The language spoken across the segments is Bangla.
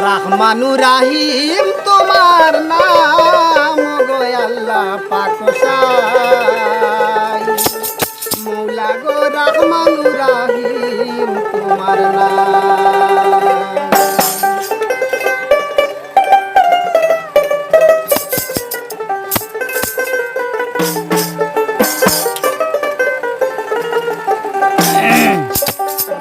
রাহমানুর রাহিম তোমার নাম গো আল্লাহ পাক সাই মৌলা গো রাহমানুর রাহিম তোমার নাম।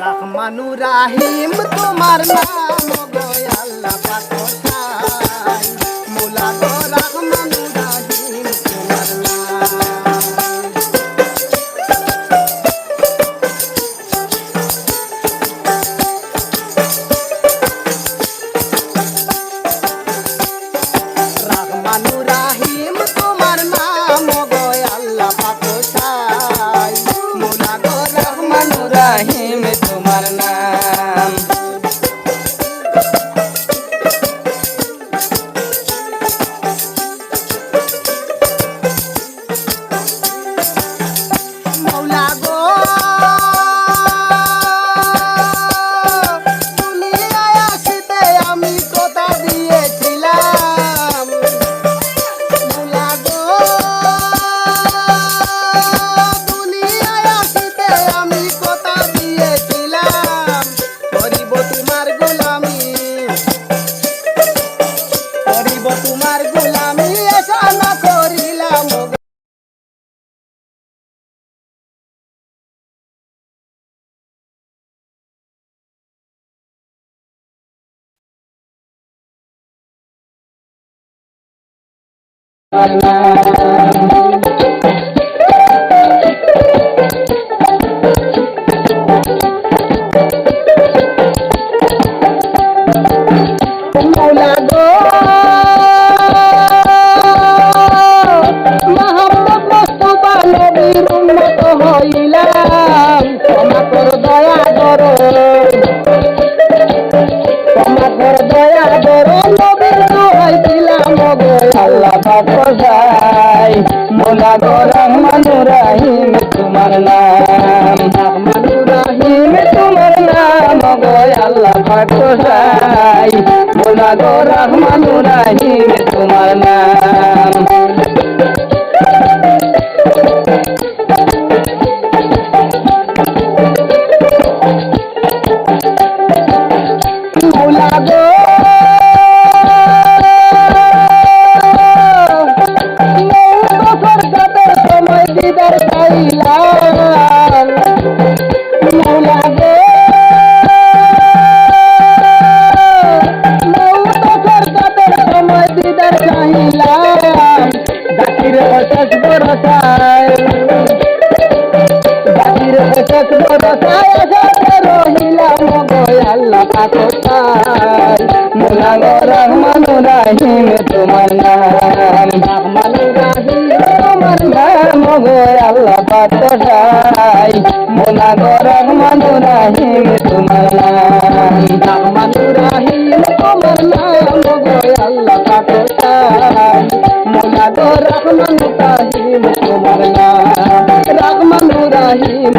রাহমানুর রাহিম তোমার নাম গো আল্লাহ পাক সাই মৌলা গো রাহমানুর রাহিম তোমার নাম। রাহমানুর রাহিম তোমার নাম গো আল্লাহ পাক সাই মৌলা গো রাহমানুর রাহিম তোমার নাম। মৌলা গো দুনিয়ায় আসিতে আমি কথা দিয়েছিলাম। মৌলা গো দুনিয়ায় আসিতে আমি কথা দিয়েছিলাম। করিব তোমার গোলামি, করিব তোমার গোলামি, আশা না করিলাম। মৌলা গো মুহাম্মদ মুস্তাফা নবীর উম্মত হইলাম। ক্ষমা কর দয়া করো, ক্ষমা কর দয়া করো, নবীর দোহাই দিলাম গো আল্লাহ পাক সাই মৌলা গো রাহমানুর রাহিম তোমার নাম। রাহমানুর রাহিম তোমার নাম গো আল্লাহ পাক সাই মৌলা গো রাহমানুর রাহিম তোমার নাম। মৌলা গো সময় দিদার চাইলাম। মৌলা গো সময় দিদার চাইলাম। জাতির অশেষ ভরসায়, জাতির অশেষ ভরসায় আশাতে রহিলাম গো আল্লাহ পাক সাই মৌলা গো রাহমানুর রাহিম তোমার নাম। রাহমানুর রাহিম তোমার নাম গো আল্লাহ পাক সাই মৌলা গো রাহমানুর রাহিম তোমার নাম। রাহমানুর রাহিম তোমার নাম গো আল্লাহ পাক সাই মৌলা গো রাহমানুর রাহিম তোমার নাম। রাহমানুর রাহিম